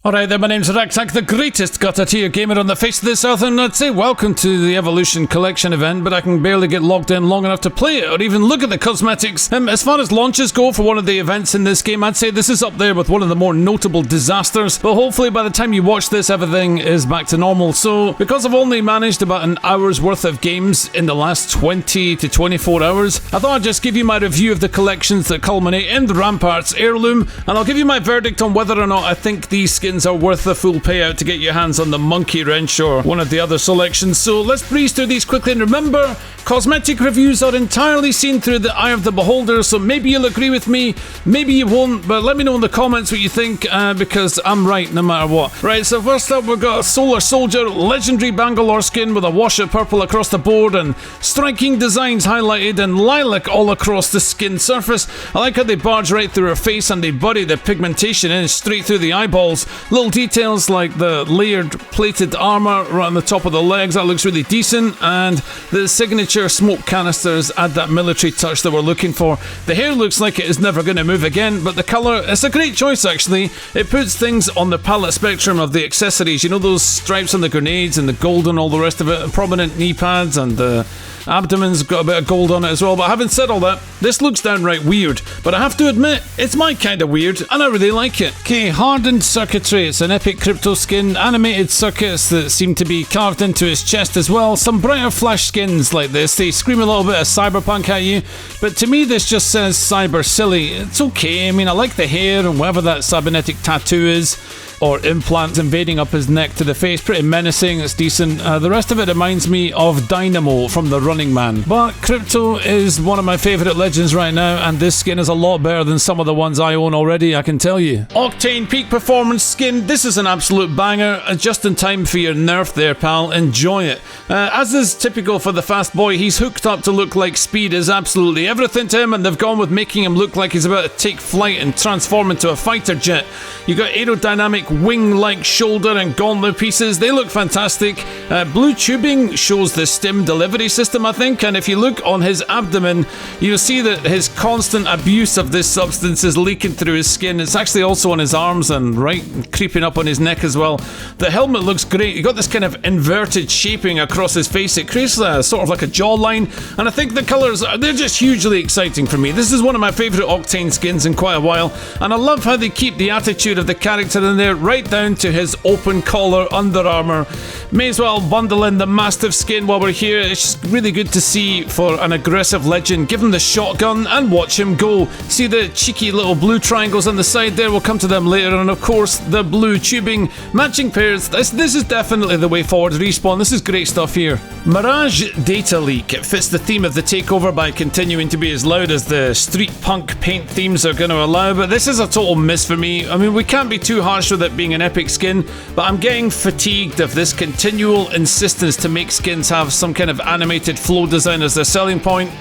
Alright then, my name's Raksak, the greatest gutter tier gamer on the face of this earth, and I'd say welcome to the Evolution Collection event, but I can barely get logged in long enough to play it or even look at the cosmetics. As far as launches go for one of the events in this game, I'd say this is up there with one of the more notable disasters, but hopefully by the time you watch this, everything is back to normal. So, because I've only managed about an hour's worth of games in the last 20 to 24 hours, I thought I'd just give you my review of the collections that culminate in the Rampart's Heirloom, and I'll give you my verdict on whether or not I think these skins are worth the full payout to get your hands on the Monkey Wrench or one of the other selections. So let's breeze through these quickly, and remember, cosmetic reviews are entirely seen through the eye of the beholder, so maybe you'll agree with me, maybe you won't, but let me know in the comments what you think, because I'm right no matter what. Right, so first up we've got a Solar Soldier, legendary Bangalore skin with a wash of purple across the board and striking designs highlighted in lilac all across the skin surface. I like how they barge right through her face and they bury the pigmentation in straight through the eyeballs. Little details like the layered plated armor right on the top of the legs, that looks really decent, and the signature smoke canisters add that military touch that we're looking for. The hair looks like it is never going to move again, but the colour, it's a great choice actually. It puts things on the palette spectrum of the accessories, you know, those stripes on the grenades and the gold and all the rest of it, prominent knee pads, and the abdomen's got a bit of gold on it as well. But having said all that, this looks downright weird, but I have to admit, it's my kind of weird, and I really like it. Okay, Hardened Circuitry. It's an epic crypto skin, animated circuits that seem to be carved into his chest as well. Some brighter flash skins like this, they scream a little bit of cyberpunk at you, but to me this just says cyber silly. It's okay, I mean, I like the hair and whatever that cybernetic tattoo is, or implants invading up his neck to the face, pretty menacing, it's decent. The rest of it reminds me of Dynamo from The Running Man. But Crypto is one of my favourite legends right now, and this skin is a lot better than some of the ones I own already, I can tell you. Octane Peak Performance skin, this is an absolute banger, just in time for your nerf there, pal, enjoy it. As is typical for the fast boy, he's hooked up to look like speed is absolutely everything to him, and they've gone with making him look like he's about to take flight and transform into a fighter jet. You got aerodynamic wing-like shoulder and gauntlet pieces, they look fantastic. Blue tubing shows the stim delivery system, I think, and if you look on his abdomen, you'll see that his constant abuse of this substance is leaking through his skin. It's actually also on his arms and right creeping up on his neck as well. The helmet looks great, you got this kind of inverted shaping across his face, it creates a sort of like a jawline, and I think the colours, they're just hugely exciting for me. This is one of my favourite Octane skins in quite a while, and I love how they keep the attitude of the character in there right down to his open collar Under Armour. May as well bundle in the Mastiff skin while we're here. It's just really good to see for an aggressive legend. Give him the shotgun and watch him go. See the cheeky little blue triangles on the side there, we'll come to them later, and of course the blue tubing, matching pairs. This is definitely the way forward. Respawn, this is great stuff here. Mirage Data Leak. It fits the theme of the takeover by continuing to be as loud as the street punk paint themes are going to allow, but this is a total miss for me. I mean, we can't be too harsh with it being an epic skin, but I'm getting fatigued of this continual insistence to make skins have some kind of animated flow design as their selling point.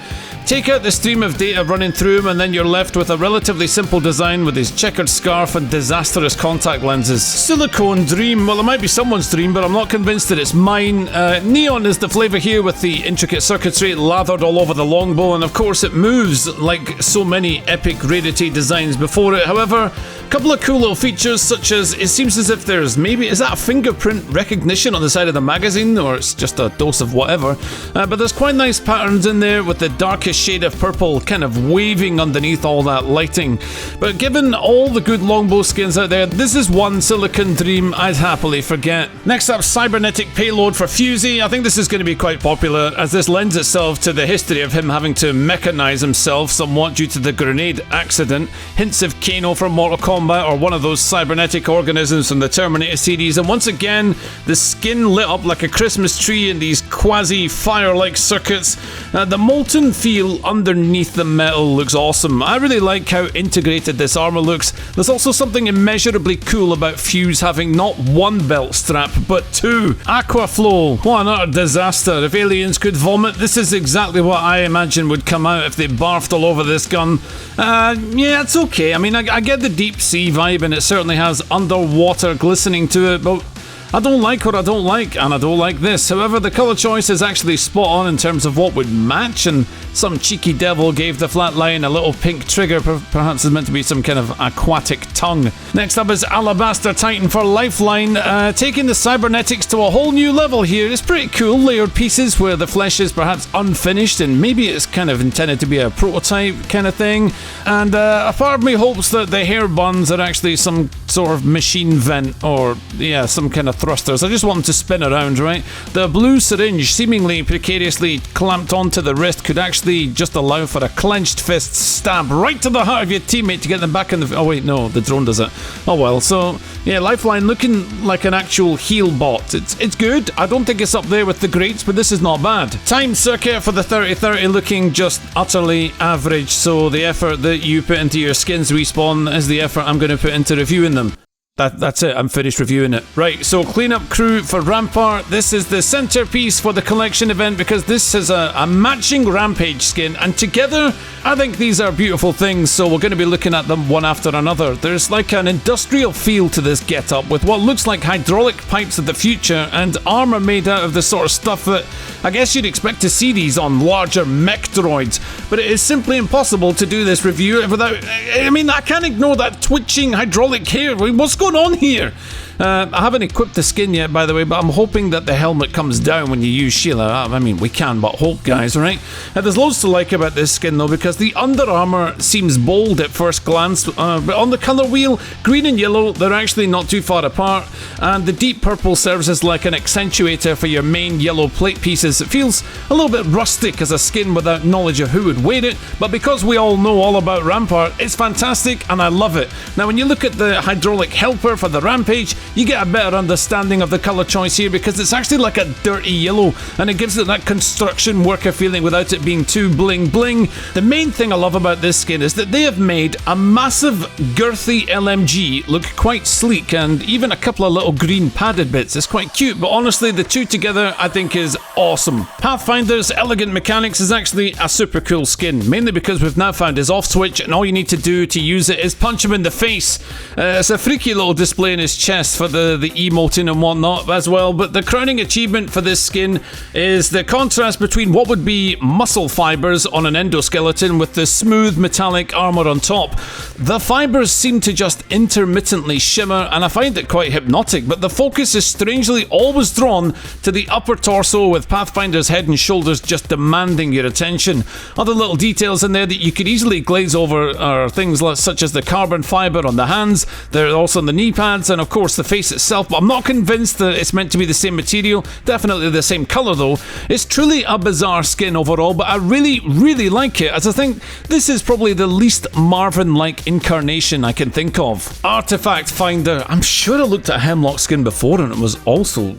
Take out the stream of data running through him and then you're left with a relatively simple design with his checkered scarf and disastrous contact lenses. Silicone Dream, well, it might be someone's dream, but I'm not convinced that it's mine. Neon is the flavour here with the intricate circuitry lathered all over the longbow, and of course it moves like so many epic rarity designs before it. However, a couple of cool little features, such as it seems as if there's maybe, is that a fingerprint recognition on the side of the magazine, or it's just a dose of whatever, but there's quite nice patterns in there with the darkest shade of purple kind of waving underneath all that lighting. But given all the good longbow skins out there, this is one Silicon Dream I'd happily forget. Next up, Cybernetic Payload for Fusey. I think this is going to be quite popular, as this lends itself to the history of him having to mechanize himself somewhat due to the grenade accident. Hints of Kano from Mortal Kombat, or one of those cybernetic organisms from the Terminator series, and once again the skin lit up like a Christmas tree in these quasi fire-like circuits. The molten feel underneath the metal looks awesome. I really like how integrated this armor looks. There's also something immeasurably cool about Fuse having not one belt strap but two. Aqua Flow, what an utter disaster. If aliens could vomit, this is exactly what I imagine would come out if they barfed all over this gun. Yeah, it's okay. I mean, I get the deep sea vibe, and it certainly has underwater glistening to it, but I don't like what I don't like, and I don't like this. However, the colour choice is actually spot on in terms of what would match, and some cheeky devil gave the flat line a little pink trigger, perhaps it's meant to be some kind of aquatic tongue. Next up is Alabaster Titan for Lifeline, taking the cybernetics to a whole new level here. It's pretty cool, layered pieces where the flesh is perhaps unfinished, and maybe it's kind of intended to be a prototype kind of thing. And a part of me hopes that the hair buns are actually some sort of machine vent, or yeah, some kind of thrusters. I just want them to spin around, right? The blue syringe, seemingly precariously clamped onto the wrist, could actually just allow for a clenched fist stab right to the heart of your teammate to get them back in the... Oh wait, no, the drone does it. Oh well, so yeah, Lifeline looking like an actual heal bot. It's good. I don't think it's up there with the greats, but this is not bad. Time circuit for the 3030 looking just utterly average, so the effort that you put into your skins respawn is the effort I'm going to put into reviewing them. That's it, I'm finished reviewing it. Right, so cleanup crew for Rampart. This is the centerpiece for the collection event because this is a matching Rampage skin, and together I think these are beautiful things, so we're going to be looking at them one after another. There's like an industrial feel to this getup with what looks like hydraulic pipes of the future and armor made out of the sort of stuff that I guess you'd expect to see these on larger mech droids, but it is simply impossible to do this review without... I mean, I can't ignore that twitching hydraulic hair. What's going on here? I haven't equipped the skin yet, by the way, but I'm hoping that the helmet comes down when you use Sheila. I mean, we can but hope, guys, right? There's loads to like about this skin, though, because the Under Armour seems bold at first glance, but on the colour wheel, green and yellow, they're actually not too far apart, and the deep purple serves as like an accentuator for your main yellow plate pieces. It feels a little bit rustic as a skin without knowledge of who would wear it, but because we all know all about Rampart, it's fantastic, and I love it. Now, when you look at the hydraulic helper for the Rampage, you get a better understanding of the colour choice here because it's actually like a dirty yellow, and it gives it that construction worker feeling without it being too bling bling. The main thing I love about this skin is that they have made a massive girthy LMG look quite sleek, and even a couple of little green padded bits. It's quite cute, but honestly the two together I think is awesome. Pathfinder's elegant mechanics is actually a super cool skin, mainly because we've now found his off switch, and all you need to do to use it is punch him in the face. It's a freaky little display in his chest for the emoting and whatnot as well, but the crowning achievement for this skin is the contrast between what would be muscle fibers on an endoskeleton with the smooth metallic armor on top. The fibers seem to just intermittently shimmer, and I find it quite hypnotic, but the focus is strangely always drawn to the upper torso, with Pathfinder's head and shoulders just demanding your attention. Other little details in there that you could easily glaze over are things such as the carbon fiber on the hands, they're also on the knee pads, and of course the face itself, but I'm not convinced that it's meant to be the same material. Definitely the same colour though. It's truly a bizarre skin overall, but I really like it, as I think this is probably the least Marvin-like incarnation I can think of. Artifact Finder. I'm sure I looked at a Hemlock skin before and it was also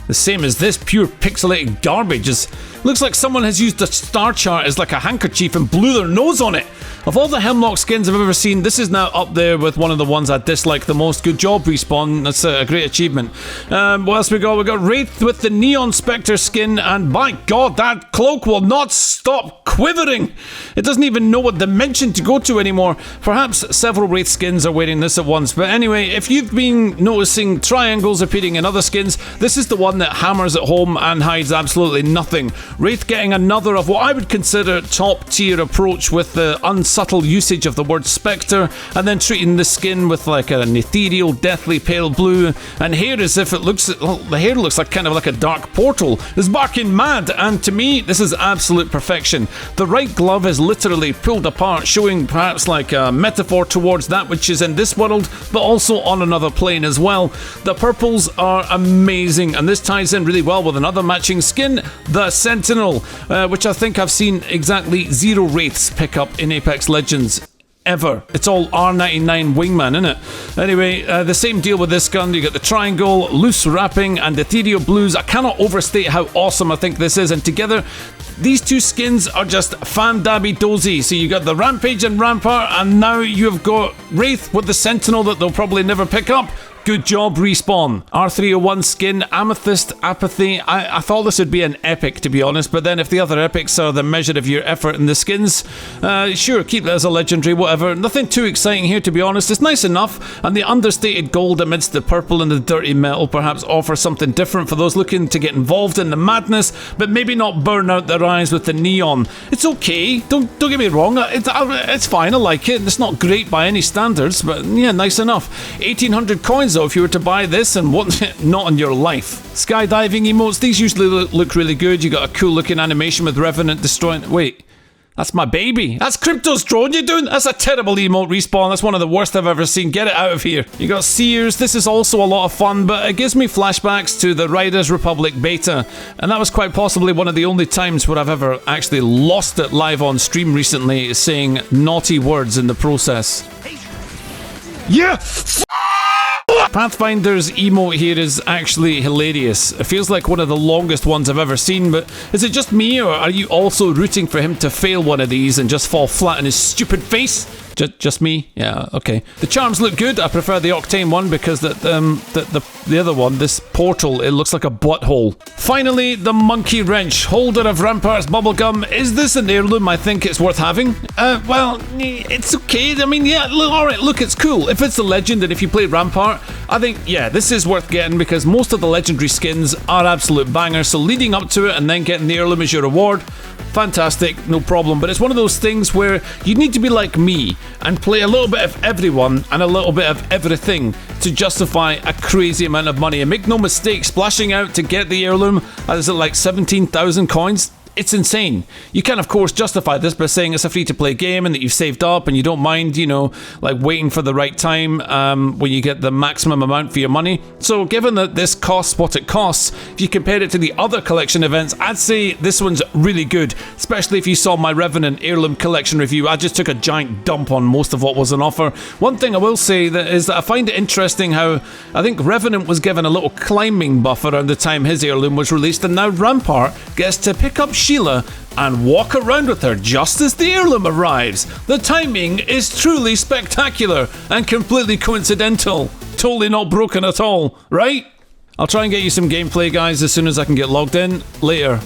the same as this, pure pixelated garbage. Looks like someone has used a star chart as like a handkerchief and blew their nose on it. Of all the Hemlock skins I've ever seen, this is now up there with one of the ones I dislike the most. Good job, Respawn. That's a great achievement. What else we got? We got Wraith with the Neon Spectre skin, and by God, that cloak will not stop quivering. It doesn't even know what dimension to go to anymore. Perhaps several Wraith skins are wearing this at once, but anyway, if you've been noticing triangles appearing in other skins, this is the one that hammers at home and hides absolutely nothing. Wraith getting another of what I would consider top tier approach with the unsubtle usage of the word Spectre, and then treating the skin with like an ethereal, deathly pale blue, and hair as if it looks, well, the hair looks like kind of like a dark portal. It's barking mad, and to me, this is absolute perfection. The right glove is literally pulled apart, showing perhaps like a metaphor towards that which is in this world, but also on another plane as well. The purples are amazing, and this ties in really well with another matching skin, the Sentinel, which I think I've seen exactly 0 Wraiths pick up in Apex Legends ever. It's all R99 wingman, isn't it? Anyway, the same deal with this gun. You get the triangle, loose wrapping, and ethereal blues. I cannot overstate how awesome I think this is, and together these two skins are just fan-dabby-dozy. So you got the Rampage and Rampart, and now you've got Wraith with the Sentinel that they'll probably never pick up. Good job, Respawn. R301 skin, Amethyst, Apathy. I thought this would be an epic, to be honest, but then if the other epics are the measure of your effort in the skins, sure, keep that as a legendary, whatever. Nothing too exciting here, to be honest. It's nice enough, and the understated gold amidst the purple and the dirty metal perhaps offers something different for those looking to get involved in the madness, but maybe not burn out their eyes with the neon. It's okay, don't get me wrong, it's fine, I like it. It's not great by any standards, but yeah, nice enough. 1800 coins though if you were to buy this, and what not in your life. Skydiving emotes, these usually look really good. You got a cool looking animation with Revenant destroying. Wait, that's my baby. That's Crypto's drone you're doing? That's a terrible emote, Respawn. That's one of the worst I've ever seen. Get it out of here. You got Seers. This is also a lot of fun, but it gives me flashbacks to the Riders Republic beta, and that was quite possibly one of the only times where I've ever actually lost it live on stream recently, saying naughty words in the process. Yeah! Pathfinder's emote here is actually hilarious. It feels like one of the longest ones I've ever seen, but is it just me, or are you also rooting for him to fail one of these and just fall flat in his stupid face? Just me? Yeah, okay. The charms look good. I prefer the Octane one because the other one, this portal, it looks like a butthole. Finally, the Monkey Wrench, holder of Rampart's bubblegum. Is this an heirloom? I think it's worth having. Well, it's okay. I mean, yeah, alright, look, it's cool. If it's a legend and if you play Rampart, I think, yeah, this is worth getting because most of the legendary skins are absolute bangers, so leading up to it and then getting the heirloom as your reward, fantastic, no problem. But it's one of those things where you need to be like me and play a little bit of everyone and a little bit of everything to justify a crazy amount of money. And make no mistake, splashing out to get the heirloom, is it like 17,000 coins? It's insane. You can, of course, justify this by saying it's a free-to-play game and that you've saved up and you don't mind, you know, like waiting for the right time when you get the maximum amount for your money. So given that this costs what it costs, if you compare it to the other collection events, I'd say this one's really good, especially if you saw my Revenant Heirloom collection review. I just took a giant dump on most of what was on offer. One thing I will say is that I find it interesting how I think Revenant was given a little climbing buff around the time his heirloom was released, and now Rampart gets to pick up Sheila and walk around with her just as the heirloom arrives. The timing is truly spectacular and completely coincidental. Totally not broken at all, right? I'll try and get you some gameplay, guys, as soon as I can get logged in. Later.